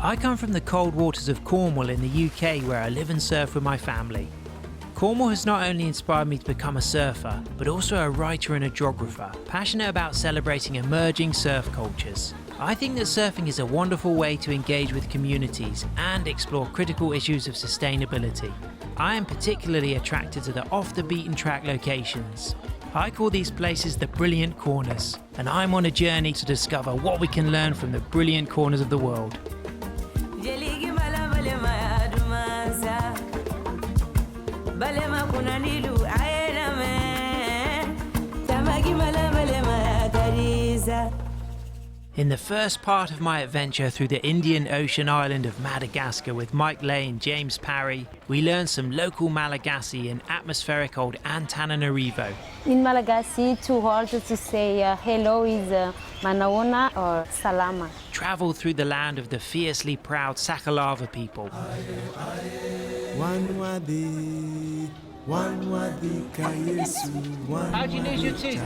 I come from the cold waters of Cornwall in the UK, where I live and surf with my family. Cornwall has not only inspired me to become a surfer, but also a writer and a geographer, passionate about celebrating emerging surf cultures. I think that surfing is a wonderful way to engage with communities and explore critical issues of sustainability. I am particularly attracted to the off-the-beaten-track locations. I call these places the brilliant corners, and I'm on a journey to discover what we can learn from the brilliant corners of the world. In the first part of my adventure through the Indian Ocean island of Madagascar with Mike Lay and James Parry, we learned some local Malagasy in atmospheric old Antananarivo. In Malagasy, two words to say hello is manaona or salama. Travelled through the land of the fiercely proud Sakalava people. How'd you lose your tooth?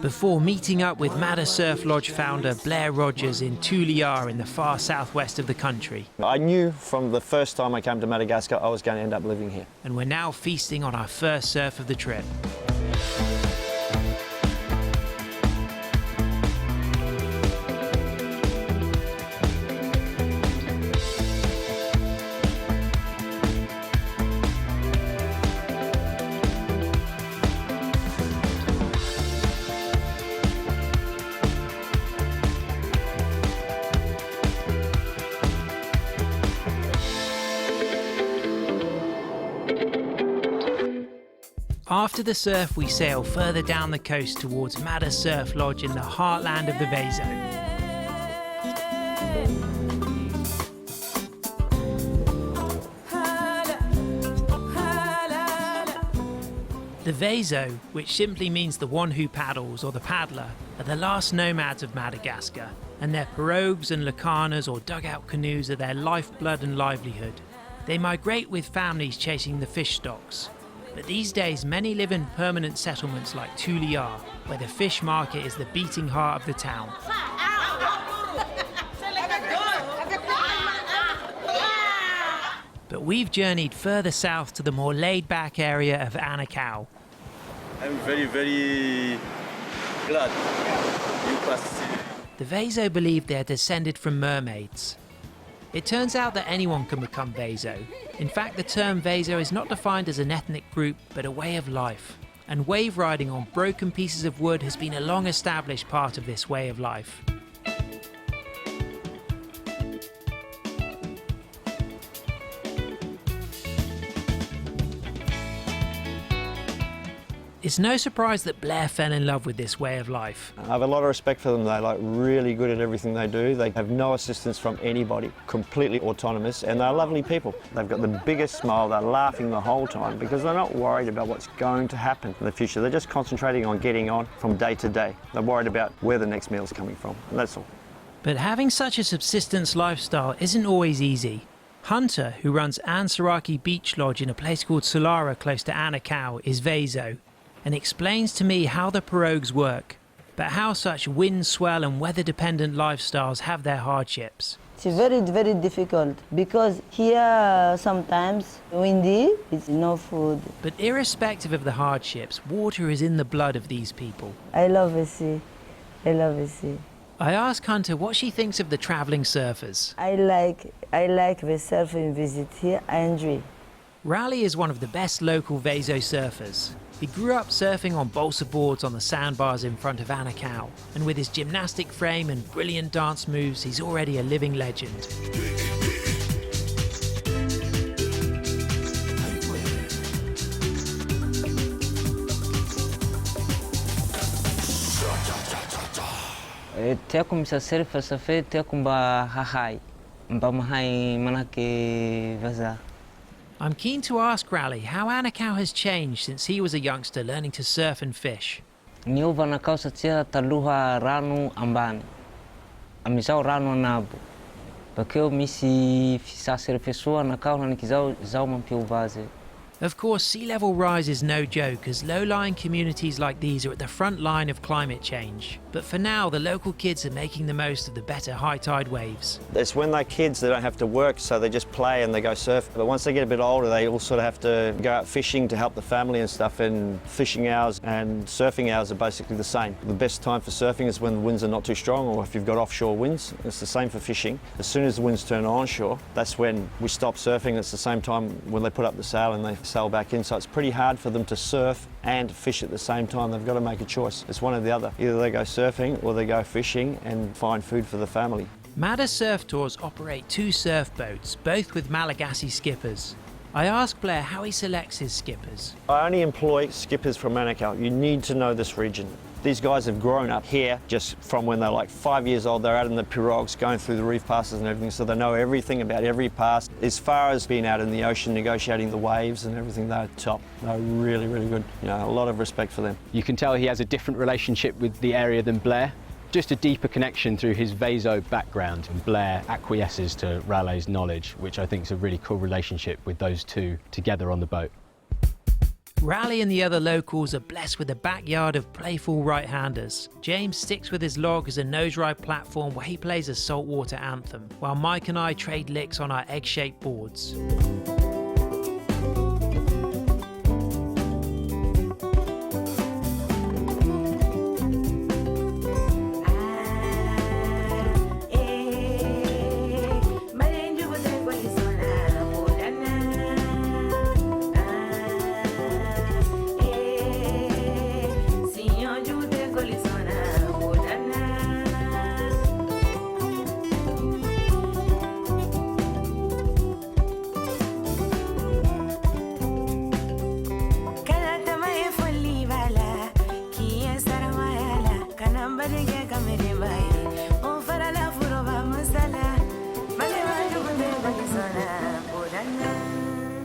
Before meeting up with Mada Surf Lodge founder Blair Rogers in Tuliar in the far southwest of the country. I knew from the first time I came to Madagascar I was going to end up living here. And we're now feasting on our first surf of the trip. After the surf, we sail further down the coast towards Mada Surf Lodge in the heartland of the Vezo. The Vezo, which simply means the one who paddles or the paddler, are the last nomads of Madagascar, and their pirogues and lacanas or dugout canoes are their lifeblood and livelihood. They migrate with families chasing the fish stocks. But these days, many live in permanent settlements like Tuliar, where the fish market is the beating heart of the town. But we've journeyed further south to the more laid-back area of Anakao. I'm very, very glad you passed. The Vezo believe they are descended from mermaids. It turns out that anyone can become Vezo. In fact, the term Vezo is not defined as an ethnic group, but a way of life. And wave riding on broken pieces of wood has been a long-established part of this way of life. It's no surprise that Blair fell in love with this way of life. I have a lot of respect for them. They're like really good at everything they do. They have no assistance from anybody, completely autonomous, and they're lovely people. They've got the biggest smile, they're laughing the whole time because they're not worried about what's going to happen in the future. They're just concentrating on getting on from day to day. They're worried about where the next meal's coming from, and that's all. But having such a subsistence lifestyle isn't always easy. Hunter, who runs Ansaraki Beach Lodge in a place called Solara close to Anakao, is Vezo, and explains to me how the pirogues work, but how such wind, swell and weather-dependent lifestyles have their hardships. It's very, very difficult because here sometimes windy, it's no food. But irrespective of the hardships, water is in the blood of these people. I love the sea. I love the sea. I ask Hunter what she thinks of the travelling surfers. I like the surfing visit here. I enjoy. Raleigh is one of the best local Vezo surfers. He grew up surfing on balsa boards on the sandbars in front of Anakao, and with his gymnastic frame and brilliant dance moves, he's already a living legend. I'm keen to ask Raleigh how Anakao has changed since he was a youngster learning to surf and fish. Niova Anakao satria taluha rano ambany. Amizao rano anabo. Bakeo misy fisasy refesoa Anakao nanikizao mampiova azy. Of course, sea level rise is no joke, as low-lying communities like these are at the front line of climate change. But for now, the local kids are making the most of the better high tide waves. It's when they're kids, they don't have to work, so they just play and they go surf. But once they get a bit older, they all sort of have to go out fishing to help the family and stuff, and fishing hours and surfing hours are basically the same. The best time for surfing is when the winds are not too strong, or if you've got offshore winds. It's the same for fishing. As soon as the winds turn onshore, that's when we stop surfing. It's the same time when they put up the sail and they sail back in, so it's pretty hard for them to surf and fish at the same time. They've got to make a choice. It's one or the other. Either they go surfing or they go fishing and find food for the family. Mada Surf Tours operate 2 surf boats, both with Malagasy skippers. I asked Blair how he selects his skippers. I only employ skippers from Anakao. You need to know this region. These guys have grown up here just from when they're like 5 years old. They're out in the pirogues going through the reef passes and everything, so they know everything about every pass. As far as being out in the ocean negotiating the waves and everything, they're top. They're really, really good. You know, a lot of respect for them. You can tell he has a different relationship with the area than Blair. Just a deeper connection through his Vaso background, and Blair acquiesces to Raleigh's knowledge, which I think is a really cool relationship with those two together on the boat. Raleigh and the other locals are blessed with a backyard of playful right-handers. James sticks with his log as a nose-ride platform where he plays a saltwater anthem, while Mike and I trade licks on our egg-shaped boards.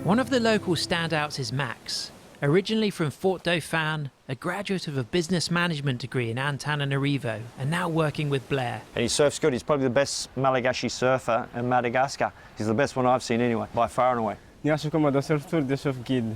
One of the local standouts is Max. Originally from Fort Dauphin, a graduate of a business management degree in Antananarivo, and now working with Blair. And he surfs good. He's probably the best Malagasy surfer in Madagascar. He's the best one I've seen anyway, by far and away. Niaso ko Mada Surf Tour de surf guide.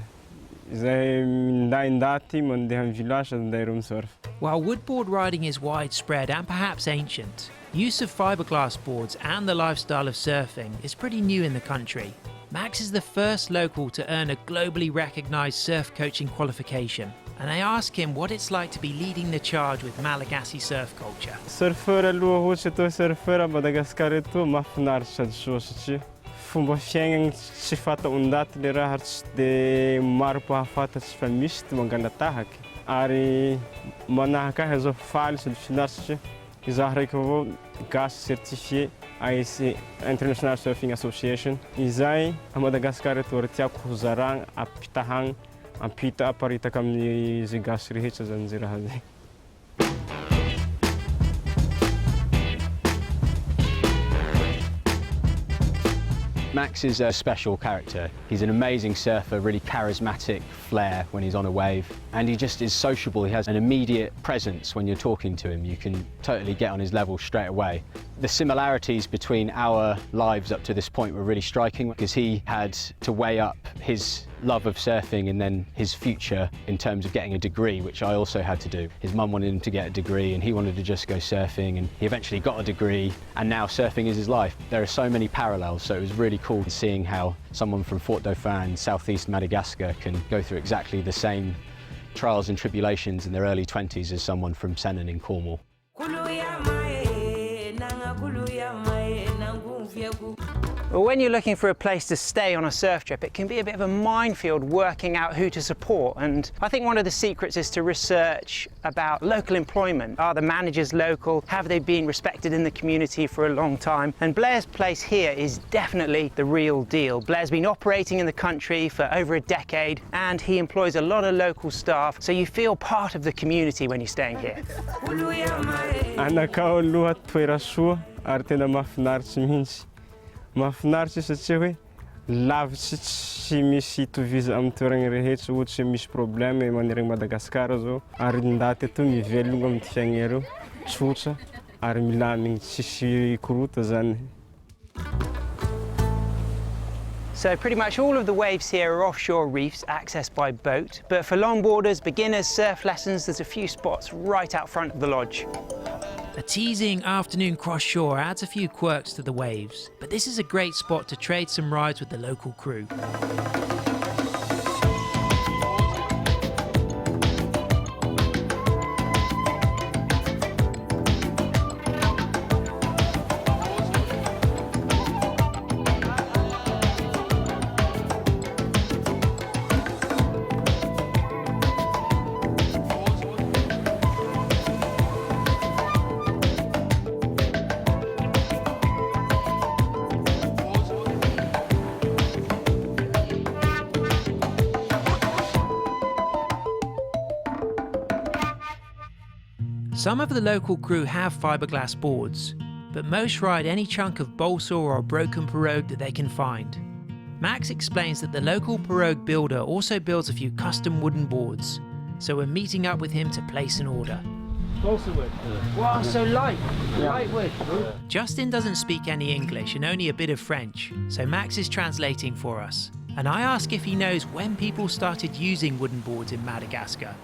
Izay minday-ndati mandeha amin'ny village sady minday room surf. While woodboard riding is widespread and perhaps ancient, use of fiberglass boards and the lifestyle of surfing is pretty new in the country. Max is the first local to earn a globally recognised surf coaching qualification, and I ask him what it's like to be leading the charge with Malagasy surf culture. Surfeur aloha ohatry atao surfeur a Madagascar eto mahafinaritra sady soa satria fomba fiaignana tsy fataon-daty le raha tsy de maro mpahafantatry fa misy ty mangala-tahaky ary manahaka ahy zao faly sady finaritra satria izaho raiky avao GAS certifié ASC International Surfing Association. Izay a Madagascar eto ary tiako hozaragna ampitahagna ampita aparitaka amin'ny zay GAS rehetra zany zay raha zay. Max is a special character. He's an amazing surfer, really charismatic flair when he's on a wave, and he just is sociable. He has an immediate presence when you're talking to him. You can totally get on his level straight away. The similarities between our lives up to this point were really striking because he had to weigh up his love of surfing and then his future in terms of getting a degree, which I also had to do. His mum wanted him to get a degree and he wanted to just go surfing, and he eventually got a degree, and now surfing is his life. There are so many parallels, so it was really cool seeing how someone from Fort Dauphin, southeast Madagascar, can go through exactly the same trials and tribulations in their early 20s as someone from Sennen in Cornwall. Well, when you're looking for a place to stay on a surf trip, it can be a bit of a minefield working out who to support. And I think one of the secrets is to research about local employment. Are the managers local? Have they been respected in the community for a long time? And Blair's place here is definitely the real deal. Blair's been operating in the country for over a decade, and he employs a lot of local staff, so you feel part of the community when you're staying here. Anakao aloha toera soa ary tena mahafinaritra mihitsy. Mahafinaritra satria hoe lavitsy tsy misy toviza amin'ny toerana rehetra, ohatry hoe misy problème manerana Madagascar zao ary ndaty eto mivelogna amin'ny fiaigna areo tsotra ary milamigny tsisy korota zany. So pretty much all of the waves here are offshore reefs accessed by boat, but for longboarders, beginners, surf lessons, there's a few spots right out front of the lodge. A teasing afternoon cross shore adds a few quirks to the waves, but this is a great spot to trade some rides with the local crew. Some of the local crew have fiberglass boards, but most ride any chunk of balsa or broken pirogue that they can find. Max explains that the local pirogue builder also builds a few custom wooden boards, so we're meeting up with him to place an order. Balsa wood. Wow, so light! Light wood! Justin doesn't speak any English and only a bit of French, so Max is translating for us. And I ask if he knows when people started using wooden boards in Madagascar.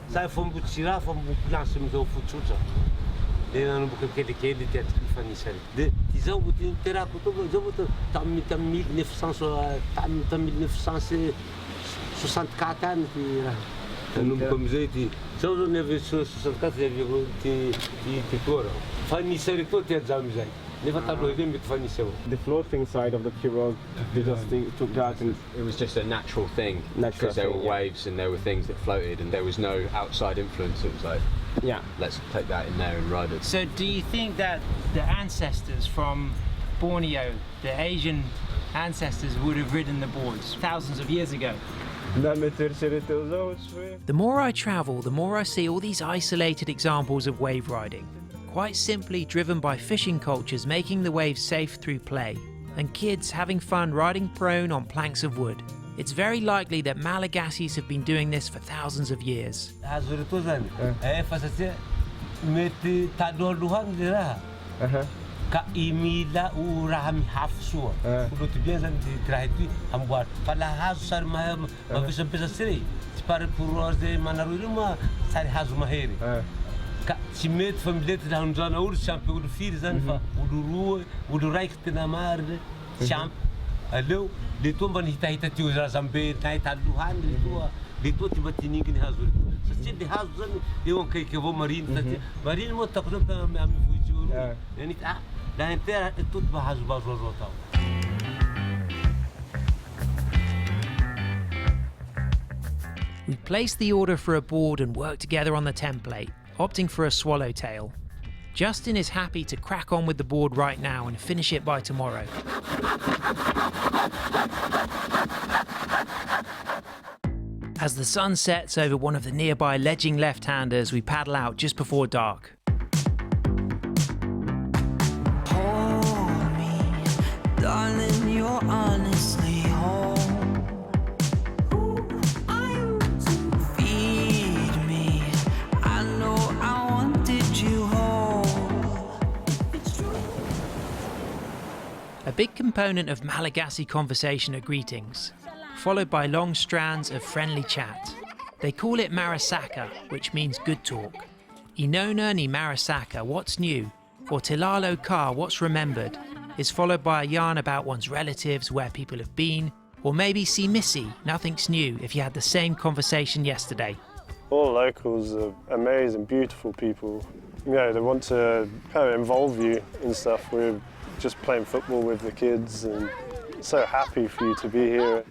The floating side of the pirogue, they just took that and It was just a natural thing because there were waves and there were things that floated and there was no outside influence. It was like, yeah. let's take that in there and ride it. So do you think that the ancestors from Borneo, the Asian ancestors, would have ridden the boards thousands of years ago? The more I travel, the more I see all these isolated examples of wave riding. Quite simply driven by fishing cultures making the waves safe through play, and kids having fun riding prone on planks of wood. It's very likely that Malagasi's have been doing this for thousands of years. Ka tsy mety fa milety raha hanondrana olo tsy ampy olo firy zany fa olo roa olo raiky tena marina tsy ampy aleo le toa mba nihitahita teo razambe nahita alohany le toa ty mba tininginy hazo le satria le hazo zany eo ankaiky avao mariny satria mariny moa tako zany amy vohitsy olo nanita laha intera to ty mba hazo bazoazo tao. We place the order for a board and work together on the template, opting for a swallowtail. Justin is happy to crack on with the board right now and finish it by tomorrow. As the sun sets over one of the nearby ledging left-handers, we paddle out just before dark. Hold me, darling, you're honestly home. A big component of Malagasy conversation are greetings, followed by long strands of friendly chat. They call it Marasaka, which means good talk. Inona ni Marasaka, what's new? Or Tilalo Ka, what's remembered, is followed by a yarn about one's relatives, where people have been, or maybe Simisi, nothing's new, if you had the same conversation yesterday. All locals are amazing, beautiful people. You know, they want to kind of involve you in stuff. We're just playing football with the kids and so happy for you to be here.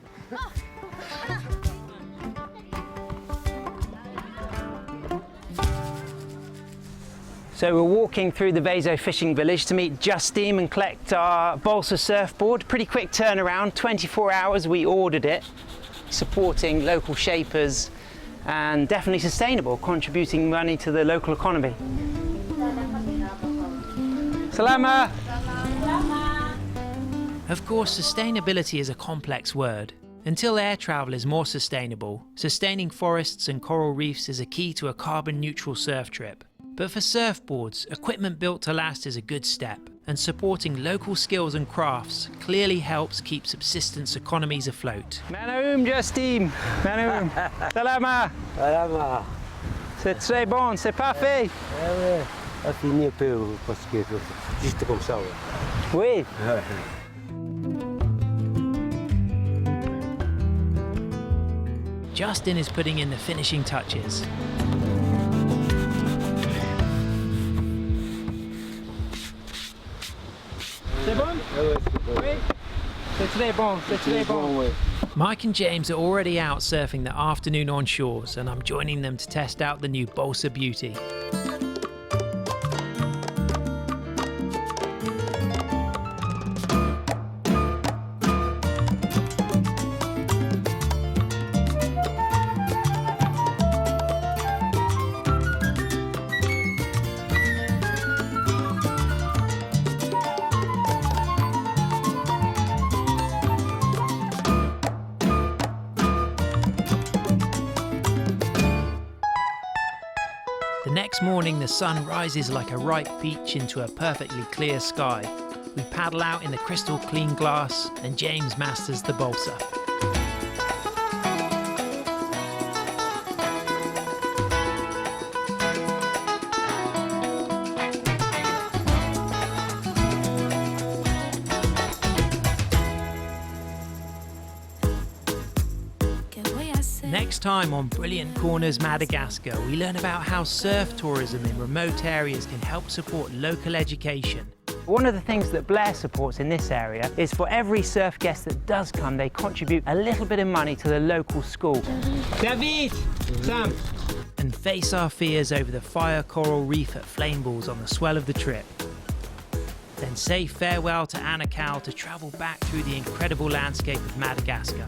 So we're walking through the Vezo fishing village to meet Justine and collect our balsa surfboard. Pretty quick turnaround, 24 hours we ordered it, supporting local shapers and definitely sustainable, contributing money to the local economy. Salama! Of course, sustainability is a complex word. Until air travel is more sustainable, sustaining forests and coral reefs is a key to a carbon-neutral surf trip. But for surfboards, equipment built to last is a good step. and supporting local skills and crafts clearly helps keep subsistence economies afloat. Manaum, Justine. Manaum. Salama. Salama. C'est très bon, c'est parfait. Ouais, a fini un peu parce que juste comme ça. Oui. Justin is putting in the finishing touches. C'est bon? Oui. C'est très bon, c'est très bon. Mike and James are already out surfing the afternoon on shores, and I'm joining them to test out the new Balsa Beauty. The next morning, the sun rises like a ripe peach into a perfectly clear sky. We paddle out in the crystal clean glass, and James masters the balsa. Next time on Brilliant Corners Madagascar, we learn about how surf tourism in remote areas can help support local education. One of the things that Blair supports in this area is for every surf guest that does come, they contribute a little bit of money to the local school. David! Sam! And face our fears over the fire coral reef at Flameballs on the swell of the trip. Then say farewell to Anakao to travel back through the incredible landscape of Madagascar.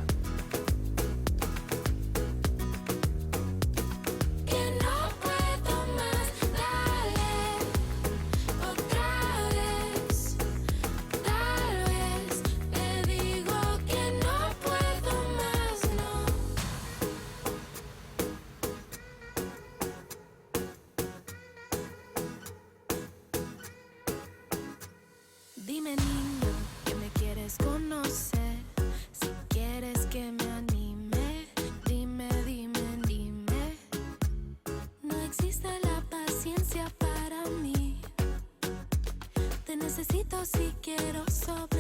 Dime niño, que me quieres conocer, si quieres que me anime, dime, dime, dime. No existe la paciencia para mí, te necesito si quiero sobre.